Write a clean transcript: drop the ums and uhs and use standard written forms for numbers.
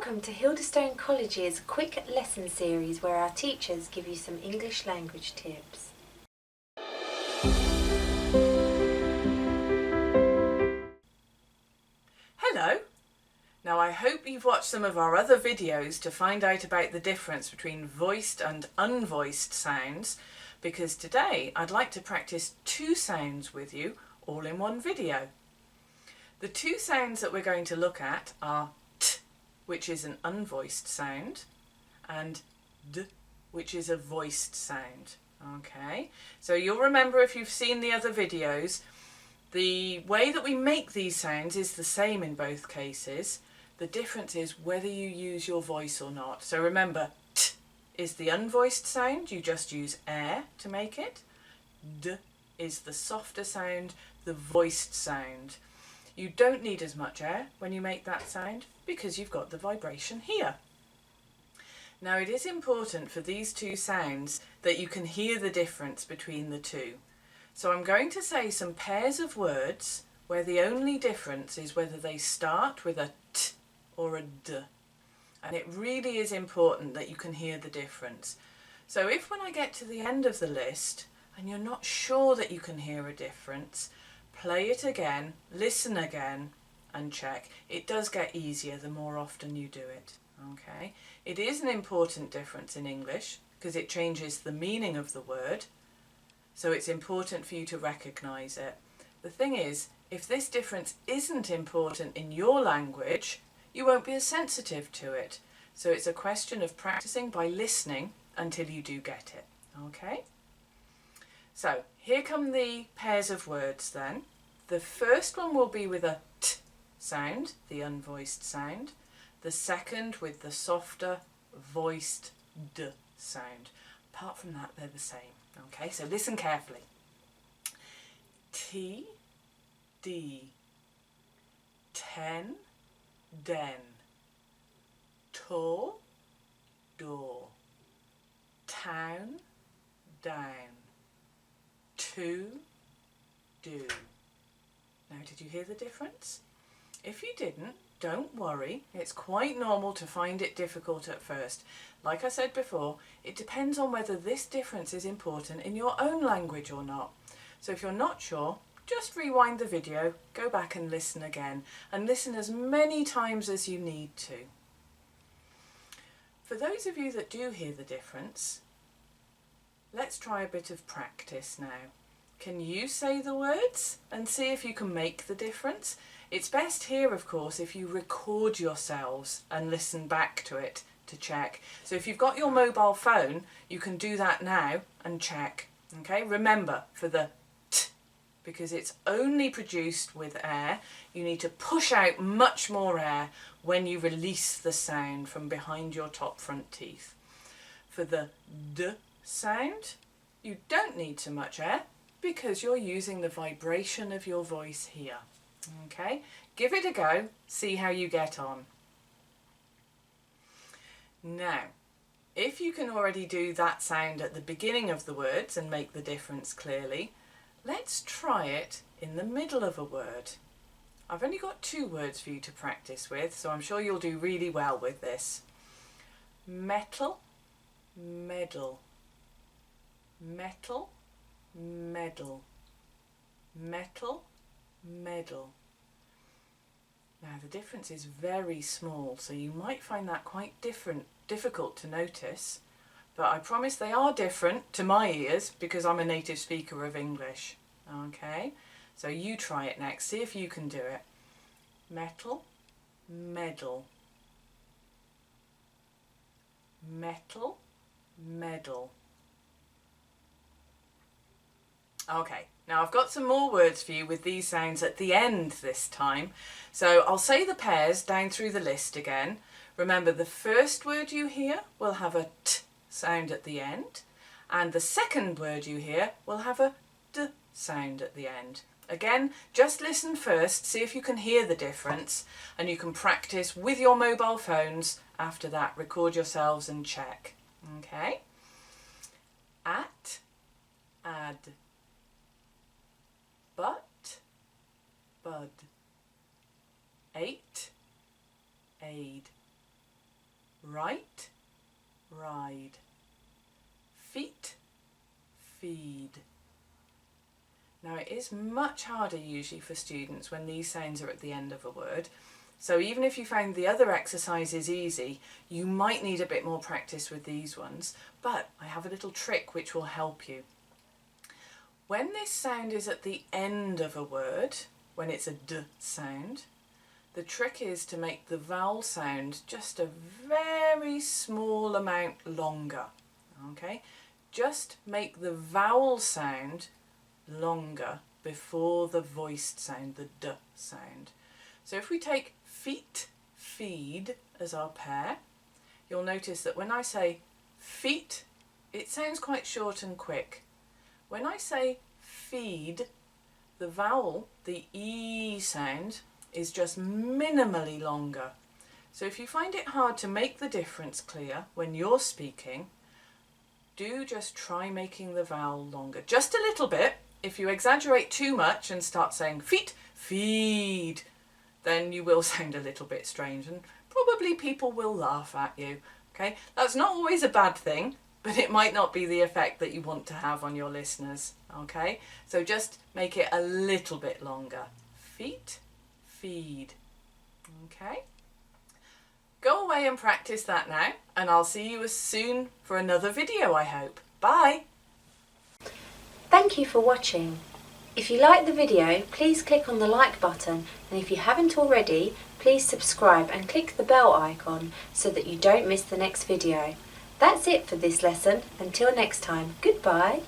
Welcome to Hildestone College's quick lesson series where our teachers give you some English language tips. Hello! Now I hope you've watched some of our other videos to find out about the difference between voiced and unvoiced sounds, because today I'd like to practice two sounds with you all in one video. The two sounds that we're going to look at are t, which is an unvoiced sound, and d, which is a voiced sound. Okay, so you'll remember if you've seen the other videos, the way that we make these sounds is the same in both cases. The difference is whether you use your voice or not. So remember, t is the unvoiced sound, you just use air to make it. D is the softer sound, the voiced sound. You don't need as much air when you make that sound because you've got the vibration here. Now it is important for these two sounds that you can hear the difference between the two. So I'm going to say some pairs of words where the only difference is whether they start with a t or a d. And it really is important that you can hear the difference. So if when I get to the end of the list and you're not sure that you can hear a difference, play it again, listen again and check. It does get easier the more often you do it. Okay? It is an important difference in English because it changes the meaning of the word. So it's important for you to recognise it. The thing is, if this difference isn't important in your language, you won't be as sensitive to it. So it's a question of practicing by listening until you do get it. Okay? So here come the pairs of words then. The first one will be with a t sound, the unvoiced sound. The second with the softer, voiced d sound. Apart from that, they're the same. Okay, so listen carefully. T, D, ten, den, to, door, town, down, to, do. Now, did you hear the difference? If you didn't, don't worry. It's quite normal to find it difficult at first. Like I said before, it depends on whether this difference is important in your own language or not. So if you're not sure, just rewind the video, go back and listen again, and listen as many times as you need to. For those of you that do hear the difference, let's try a bit of practice now. Can you say the words and see if you can make the difference? It's best here, of course, if you record yourselves and listen back to it to check. So if you've got your mobile phone, you can do that now and check. Okay, remember for the t, because it's only produced with air, you need to push out much more air when you release the sound from behind your top front teeth. For the d sound, you don't need so much air because you're using the vibration of your voice here. Okay, give it a go, see how you get on. Now, if you can already do that sound at the beginning of the words and make the difference clearly, let's try it in the middle of a word. I've only got two words for you to practice with, so I'm sure you'll do really well with this. Metal, medal, metal, medal, metal, medal. Now the difference is very small, so you might find that quite difficult to notice, but I promise they are different to my ears because I'm a native speaker of English. Okay, so you try it next, see if you can do it. Metal, medal, metal, medal. Okay, now I've got some more words for you with these sounds at the end this time. So I'll say the pairs down through the list again. Remember, the first word you hear will have a t sound at the end, and the second word you hear will have a d sound at the end. Again, just listen first, see if you can hear the difference, and you can practice with your mobile phones. After that, record yourselves and check. Okay? At, ad. But, bud. Eight, aid. Write, ride. Feet, feed. Now it is much harder usually for students when these sounds are at the end of a word. So even if you found the other exercises easy, you might need a bit more practice with these ones, but I have a little trick which will help you. When this sound is at the end of a word, when it's a D sound, the trick is to make the vowel sound just a very small amount longer. Okay? Just make the vowel sound longer before the voiced sound, the D sound. So if we take feet, feed as our pair, you'll notice that when I say feet, it sounds quite short and quick. When I say feed, the vowel, the E sound, is just minimally longer. So if you find it hard to make the difference clear when you're speaking, do just try making the vowel longer. Just a little bit. If you exaggerate too much and start saying feet, feed, then you will sound a little bit strange and probably people will laugh at you. Okay, that's not always a bad thing, but it might not be the effect that you want to have on your listeners. Okay, so just make it a little bit longer. Feet, feed. Okay, go away and practice that now, and I'll see you as soon for another video, I hope. Bye. Thank you for watching. If you liked the video, please click on the like button, and if you haven't already, please subscribe and click the bell icon so that you don't miss the next video. That's it for this lesson. Until next time, goodbye.